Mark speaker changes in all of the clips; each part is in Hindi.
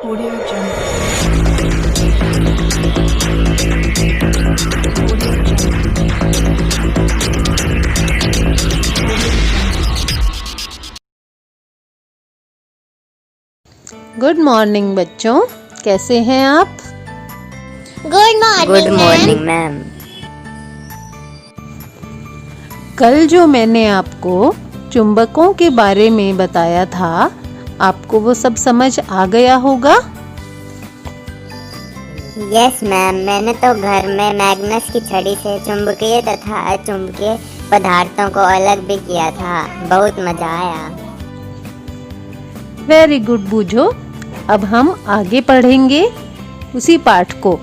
Speaker 1: Audio Jungle. Audio Jungle.
Speaker 2: Good morning बच्चों, कैसे हैं आप?
Speaker 3: Good morning ma'am.
Speaker 2: कल जो मैंने आपको चुंबकों के बारे में बताया था, आपको वो सब समझ आ गया होगा?
Speaker 3: यस मैम, मैंने तो घर में मैग्नस की छड़ी से चुंबकीय तथा अचुंबकीय पदार्थों को अलग भी किया था। बहुत मजा आया।
Speaker 2: वेरी गुड बूझो। अब हम आगे पढ़ेंगे उसी पाठ को,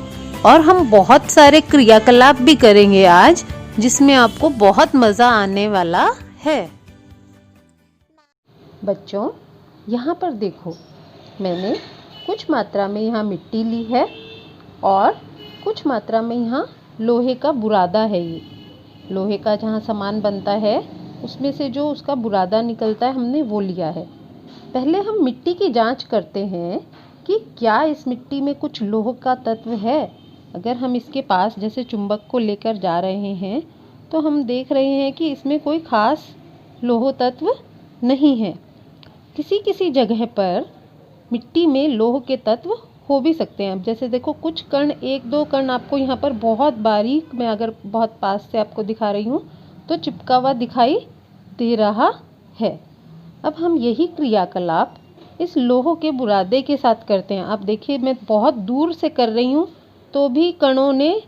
Speaker 2: और हम बहुत सारे क्रियाकलाप भी करेंगे आज, जिसमें आपको बहुत मज़ा आने वाला है। बच्चों, यहाँ पर देखो, मैंने कुछ मात्रा में यहाँ मिट्टी ली है और कुछ मात्रा में यहाँ लोहे का बुरादा है। ये लोहे का जहाँ सामान बनता है, उसमें से जो उसका बुरादा निकलता है, हमने वो लिया है। पहले हम मिट्टी की जांच करते हैं कि क्या इस मिट्टी में कुछ लोह का तत्व है। अगर हम इसके पास जैसे चुंबक को लेकर जा रहे हैं, तो हम देख रहे हैं कि इसमें कोई खास लोह तत्व नहीं है। किसी किसी जगह पर मिट्टी में लोह के तत्व हो भी सकते हैं। अब जैसे देखो, कुछ कण, एक दो कण आपको यहाँ पर बहुत बारीक, मैं अगर बहुत पास से आपको दिखा रही हूँ तो चिपका हुआ दिखाई दे रहा है। अब हम यही क्रियाकलाप इस लोह के बुरादे के साथ करते हैं। आप देखिए, मैं बहुत दूर से कर रही हूँ तो भी कणों ने,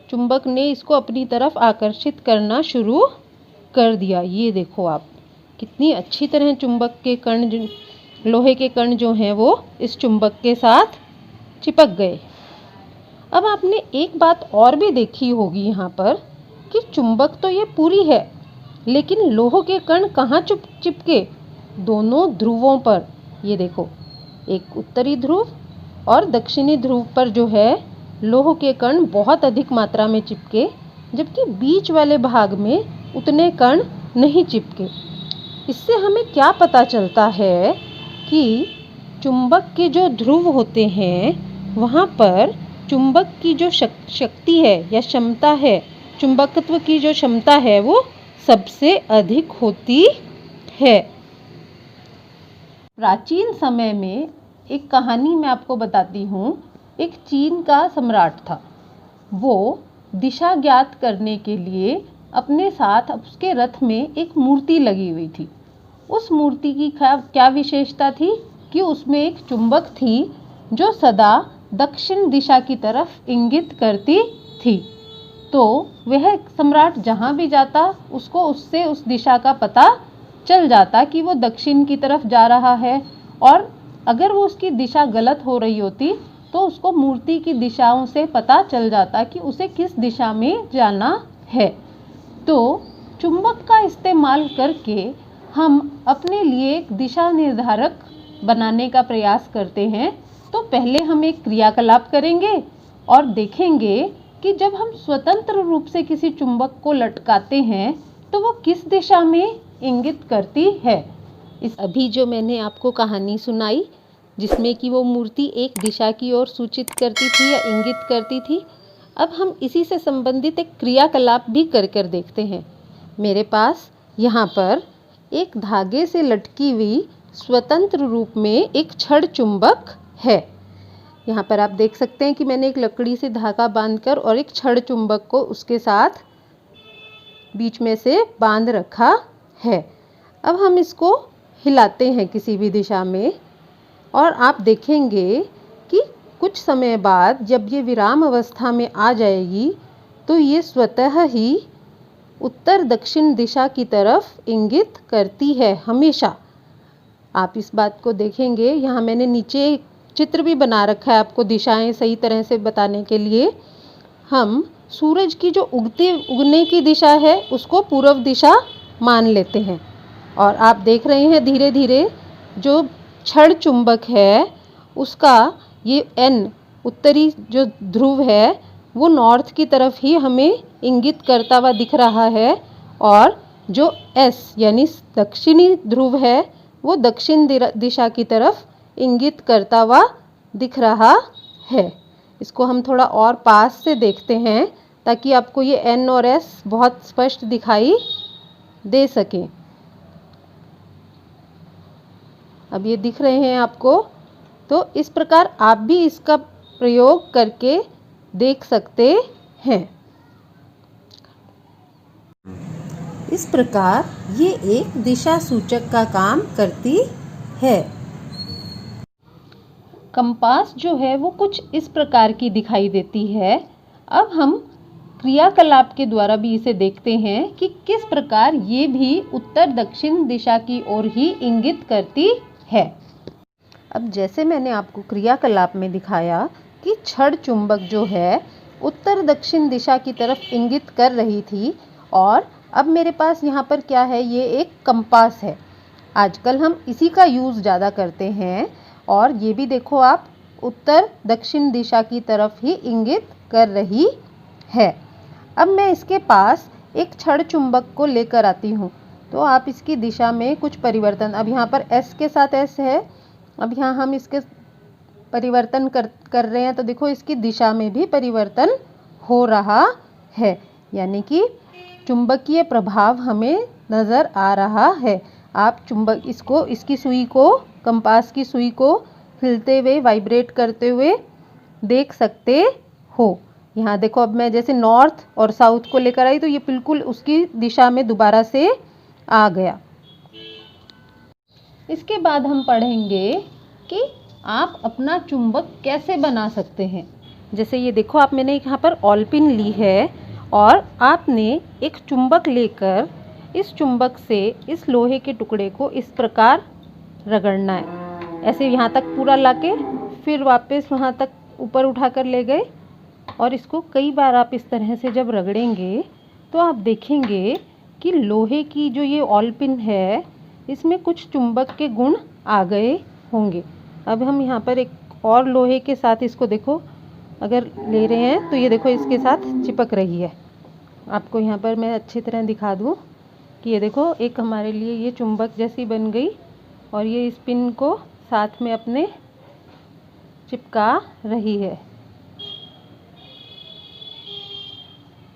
Speaker 2: चुंबक ने इसको अपनी तरफ आकर्षित करना शुरू कर दिया। ये देखो आप, कितनी अच्छी तरह चुंबक के कण, लोहे के कण जो हैं वो इस चुंबक के साथ चिपक गए। अब आपने एक बात और भी देखी होगी यहाँ पर, कि चुंबक तो ये पूरी है, लेकिन लोह के कण कहाँ चिपके? दोनों ध्रुवों पर। ये देखो, एक उत्तरी ध्रुव और दक्षिणी ध्रुव पर जो है लोह के कण बहुत अधिक मात्रा में चिपके, जबकि बीच वाले भाग में उतने कण नहीं चिपके। इससे हमें क्या पता चलता है कि चुंबक के जो ध्रुव होते हैं, वहाँ पर चुंबक की जो शक्ति है या क्षमता है, चुंबकत्व की जो क्षमता है, वो सबसे अधिक होती है। प्राचीन समय में एक कहानी मैं आपको बताती हूँ। एक चीन का सम्राट था। वो दिशा ज्ञात करने के लिए अपने साथ उसके रथ में एक मूर्ति लगी हुई थी। उस मूर्ति की क्या विशेषता थी कि उसमें एक चुंबक थी जो सदा दक्षिण दिशा की तरफ इंगित करती थी। तो वह सम्राट जहाँ भी जाता, उसको उससे उस दिशा का पता चल जाता कि वो दक्षिण की तरफ जा रहा है। और अगर वो उसकी दिशा गलत हो रही होती तो उसको मूर्ति की दिशाओं से पता चल जाता कि उसे किस दिशा में जाना है। तो चुंबक का इस्तेमाल करके हम अपने लिए एक दिशा निर्धारक बनाने का प्रयास करते हैं। तो पहले हम एक क्रियाकलाप करेंगे और देखेंगे कि जब हम स्वतंत्र रूप से किसी चुंबक को लटकाते हैं तो वो किस दिशा में इंगित करती है। इस अभी जो मैंने आपको कहानी सुनाई, जिसमें कि वो मूर्ति एक दिशा की ओर सूचित करती थी या इंगित करती थी, अब हम इसी से संबंधित एक क्रियाकलाप भी कर देखते हैं। मेरे पास यहाँ पर एक धागे से लटकी हुई स्वतंत्र रूप में एक छड़ चुंबक है। यहाँ पर आप देख सकते हैं कि मैंने एक लकड़ी से धागा बांधकर और एक छड़ चुंबक को उसके साथ बीच में से बांध रखा है। अब हम इसको हिलाते हैं किसी भी दिशा में, और आप देखेंगे कि कुछ समय बाद जब ये विराम अवस्था में आ जाएगी तो ये स्वतः ही उत्तर दक्षिण दिशा की तरफ इंगित करती है हमेशा। आप इस बात को देखेंगे, यहाँ मैंने नीचे चित्र भी बना रखा है आपको दिशाएं सही तरह से बताने के लिए। हम सूरज की जो उगने की दिशा है उसको पूर्व दिशा मान लेते हैं, और आप देख रहे हैं धीरे धीरे जो छड़ चुंबक है उसका ये एन, उत्तरी जो ध्रुव है, वो नॉर्थ की तरफ ही हमें इंगित करता हुआ दिख रहा है, और जो एस यानी दक्षिणी ध्रुव है वो दक्षिण दिशा की तरफ इंगित करता हुआ दिख रहा है। इसको हम थोड़ा और पास से देखते हैं ताकि आपको ये N और S बहुत स्पष्ट दिखाई दे सके। अब ये दिख रहे हैं आपको। तो इस प्रकार आप भी इसका प्रयोग करके देख सकते हैं। इस प्रकार ये एक दिशा सूचक का काम करती है। कंपास जो है वो कुछ इस प्रकार की दिखाई देती है। अब हम क्रियाकलाप के द्वारा भी इसे देखते हैं कि किस प्रकार ये भी उत्तर दक्षिण दिशा की ओर ही इंगित करती है। अब जैसे मैंने आपको क्रियाकलाप में दिखाया कि छड़ चुंबक जो है उत्तर दक्षिण दिशा की तरफ इंगित कर रही थी, और अब मेरे पास यहाँ पर क्या है, ये एक कंपास है। आजकल हम इसी का यूज़ ज़्यादा करते हैं, और ये भी देखो आप उत्तर दक्षिण दिशा की तरफ ही इंगित कर रही है। अब मैं इसके पास एक छड़ चुंबक को लेकर आती हूँ, तो आप इसकी दिशा में कुछ परिवर्तन, अब यहाँ पर S के साथ S है, अब यहाँ हम इसके परिवर्तन कर रहे हैं, तो देखो इसकी दिशा में भी परिवर्तन हो रहा है, यानी कि चुंबकीय प्रभाव हमें नज़र आ रहा है। आप इसकी सुई को, कंपास की सुई को हिलते हुए, वाइब्रेट करते हुए देख सकते हो। यहाँ देखो, अब मैं जैसे नॉर्थ और साउथ को लेकर आई तो ये बिल्कुल उसकी दिशा में दोबारा से आ गया। इसके बाद हम पढ़ेंगे कि आप अपना चुंबक कैसे बना सकते हैं। जैसे ये देखो, आप मैंने यहाँ पर ऑलपिन ली है और आपने एक चुंबक लेकर इस चुंबक से इस लोहे के टुकड़े को इस प्रकार रगड़ना है। ऐसे यहाँ तक पूरा लाके फिर वापस वहाँ तक ऊपर उठाकर ले गए, और इसको कई बार आप इस तरह से जब रगड़ेंगे तो आप देखेंगे कि लोहे की जो ये ऑलपिन है इसमें कुछ चुंबक के गुण आ गए होंगे। अब हम यहाँ पर एक और लोहे के साथ इसको देखो, अगर ले रहे हैं तो ये देखो इसके साथ चिपक रही है। आपको यहाँ पर मैं अच्छी तरह दिखा दूँ कि ये देखो एक हमारे लिए ये चुंबक जैसी बन गई, और ये इस पिन को साथ में अपने चिपका रही है।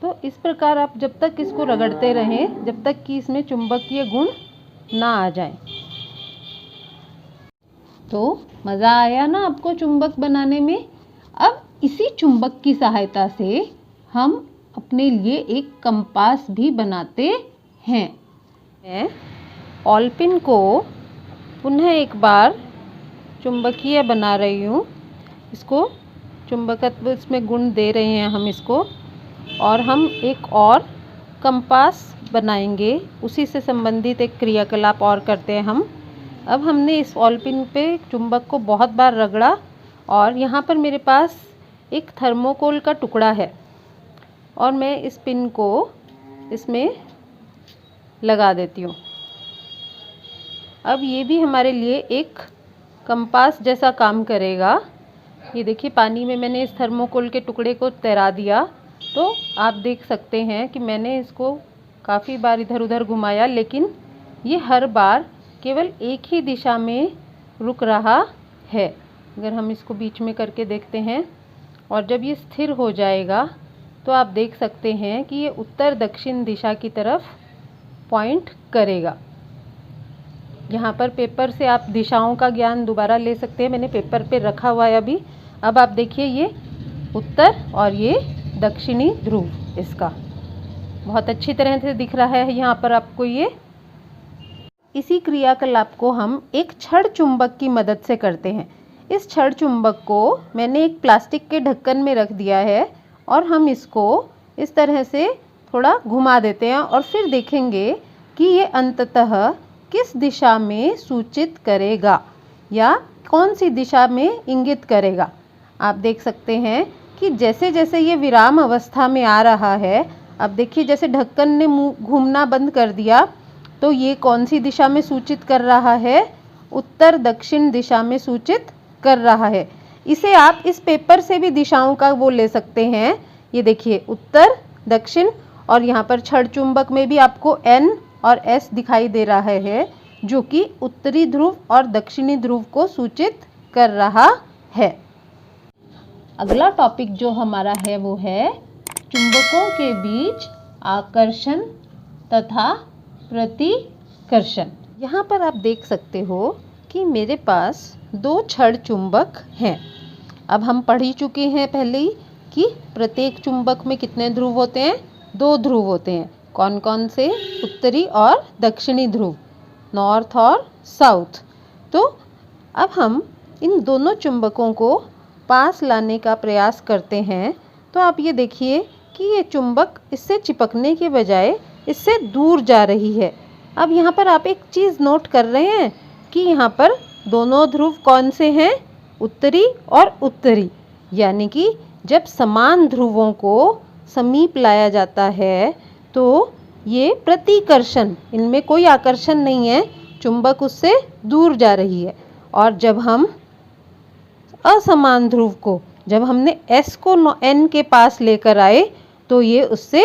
Speaker 2: तो इस प्रकार आप जब तक इसको रगड़ते रहें जब तक कि इसमें चुंबकीय गुण ना आ जाए। तो मज़ा आया ना आपको चुंबक बनाने में। अब इसी चुंबक की सहायता से हम अपने लिए एक कंपास भी बनाते हैं। मैं ऑलपिन को पुनः एक बार चुंबकीय बना रही हूँ। इसको चुंबकत्व इसमें गुण दे रहे हैं हम इसको, और हम एक और कंपास बनाएंगे। उसी से संबंधित एक क्रियाकलाप और करते हैं हम। अब हमने इस ऑलपिन पे चुंबक को बहुत बार रगड़ा, और यहाँ पर मेरे पास एक थर्मोकोल का टुकड़ा है, और मैं इस पिन को इसमें लगा देती हूँ। अब ये भी हमारे लिए एक कंपास जैसा काम करेगा। ये देखिए, पानी में मैंने इस थर्मोकोल के टुकड़े को तैरा दिया, तो आप देख सकते हैं कि मैंने इसको काफ़ी बार इधर उधर घुमाया, लेकिन ये हर बार केवल एक ही दिशा में रुक रहा है। अगर हम इसको बीच में करके देखते हैं, और जब ये स्थिर हो जाएगा तो आप देख सकते हैं कि ये उत्तर दक्षिण दिशा की तरफ पॉइंट करेगा। यहाँ पर पेपर से आप दिशाओं का ज्ञान दोबारा ले सकते हैं। मैंने पेपर पे रखा हुआ है अभी। अब आप देखिए, ये उत्तर और ये दक्षिणी ध्रुव इसका बहुत अच्छी तरह से दिख रहा है यहाँ पर आपको ये। इसी क्रियाकलाप को हम एक छड़ चुंबक की मदद से करते हैं। इस छड़ चुंबक को मैंने एक प्लास्टिक के ढक्कन में रख दिया है, और हम इसको इस तरह से थोड़ा घुमा देते हैं, और फिर देखेंगे कि ये अंततः किस दिशा में सूचित करेगा या कौन सी दिशा में इंगित करेगा। आप देख सकते हैं कि जैसे जैसे ये विराम अवस्था में आ रहा है, अब देखिए जैसे ढक्कन ने मुँह घूमना बंद कर दिया, तो ये कौन सी दिशा में सूचित कर रहा है, उत्तर दक्षिण दिशा में सूचित कर रहा है। इसे आप इस पेपर से भी दिशाओं का वो ले सकते हैं। ये देखिए उत्तर दक्षिण, और यहाँ पर छड़ चुंबक में भी आपको N और S दिखाई दे रहा है, जो कि उत्तरी ध्रुव और दक्षिणी ध्रुव को सूचित कर रहा है। अगला टॉपिक जो हमारा है वो है चुंबकों के बीच आकर्षण तथा प्रतिकर्षण। यहाँ पर आप देख सकते हो कि मेरे पास 2 छड़ चुंबक हैं। अब हम पढ़ ही चुके हैं पहले ही कि प्रत्येक चुंबक में कितने ध्रुव होते हैं, 2 ध्रुव होते हैं। कौन कौन से? उत्तरी और दक्षिणी ध्रुव, नॉर्थ और साउथ। तो अब हम इन दोनों चुंबकों को पास लाने का प्रयास करते हैं। तो आप ये देखिए कि ये चुंबक इससे चिपकने के बजाय इससे दूर जा रही है। अब यहाँ पर आप एक चीज़ नोट कर रहे हैं कि यहाँ पर दोनों ध्रुव कौन से हैं? उत्तरी और उत्तरी। यानी कि जब समान ध्रुवों को समीप लाया जाता है तो ये प्रतिकर्षण, इनमें कोई आकर्षण नहीं है, चुंबक उससे दूर जा रही है। और जब हम असमान ध्रुव को, जब हमने S को N के पास लेकर आए तो ये उससे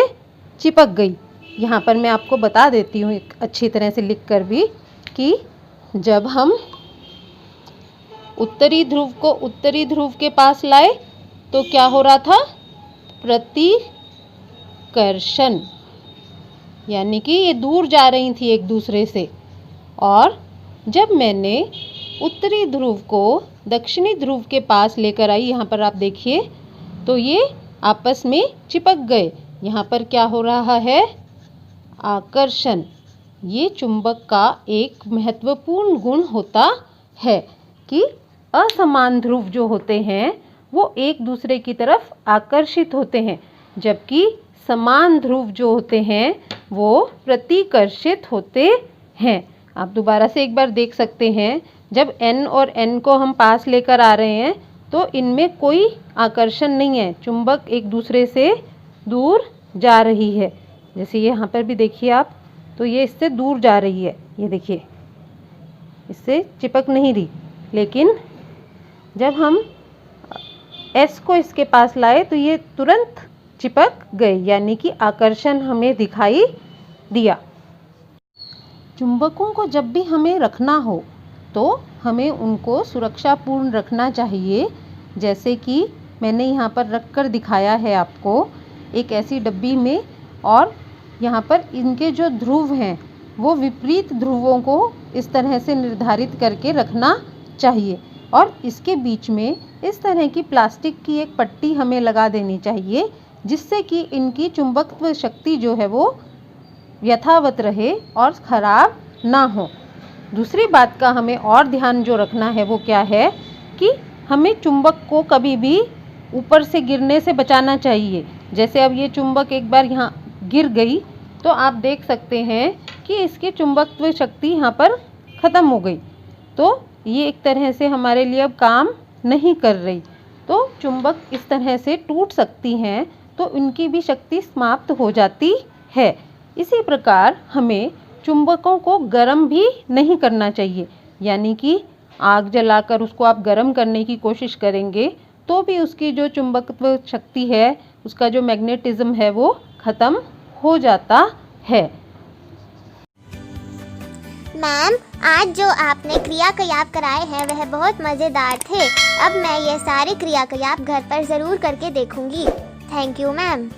Speaker 2: चिपक गई। यहाँ पर मैं आपको बता देती हूँ अच्छी तरह से लिख कर भी कि जब हम उत्तरी ध्रुव को उत्तरी ध्रुव के पास लाए तो क्या हो रहा था? प्रतिकर्षण, यानी कि ये दूर जा रही थी एक दूसरे से। और जब मैंने उत्तरी ध्रुव को दक्षिणी ध्रुव के पास लेकर आई, यहाँ पर आप देखिए, तो ये आपस में चिपक गए। यहाँ पर क्या हो रहा है? आकर्षण। ये चुंबक का एक महत्वपूर्ण गुण होता है कि असमान ध्रुव जो होते हैं वो एक दूसरे की तरफ आकर्षित होते हैं, जबकि समान ध्रुव जो होते हैं वो प्रतिकर्षित होते हैं। आप दोबारा से एक बार देख सकते हैं, जब N और N को हम पास लेकर आ रहे हैं तो इनमें कोई आकर्षण नहीं है, चुंबक एक दूसरे से दूर जा रही है। जैसे यहाँ पर भी देखिए आप, तो ये इससे दूर जा रही है, ये देखिए इससे चिपक नहीं रही। लेकिन जब हम S को इसके पास लाए तो ये तुरंत चिपक गए, यानी कि आकर्षण हमें दिखाई दिया। चुंबकों को जब भी हमें रखना हो तो हमें उनको सुरक्षापूर्ण रखना चाहिए। जैसे कि मैंने यहाँ पर रख कर दिखाया है आपको एक ऐसी डब्बी में, और यहाँ पर इनके जो ध्रुव हैं वो विपरीत ध्रुवों को इस तरह से निर्धारित करके रखना चाहिए। और इसके बीच में इस तरह की प्लास्टिक की एक पट्टी हमें लगा देनी चाहिए, जिससे कि इनकी चुंबकत्व शक्ति जो है वो यथावत रहे और ख़राब ना हो। दूसरी बात का हमें और ध्यान जो रखना है वो क्या है कि हमें चुंबक को कभी भी ऊपर से गिरने से बचाना चाहिए। जैसे अब ये चुंबक एक बार यहाँ गिर गई तो आप देख सकते हैं कि इसकी चुंबकत्व शक्ति यहाँ पर ख़त्म हो गई, तो ये एक तरह से हमारे लिए अब काम नहीं कर रही। तो चुंबक इस तरह से टूट सकती हैं, तो इनकी भी शक्ति समाप्त हो जाती है। इसी प्रकार हमें चुंबकों को गर्म भी नहीं करना चाहिए, यानी कि आग जलाकर उसको आप गर्म करने की कोशिश करेंगे तो भी उसकी जो चुंबकत्व शक्ति है, उसका जो मैग्नेटिज्म है वो ख़त्म हो जाता है।
Speaker 4: मैम, आज जो आपने क्रियाकलाप कराए हैं वह बहुत मज़ेदार थे। अब मैं ये सारे क्रियाकलाप घर पर ज़रूर करके देखूंगी। Thank you ma'am.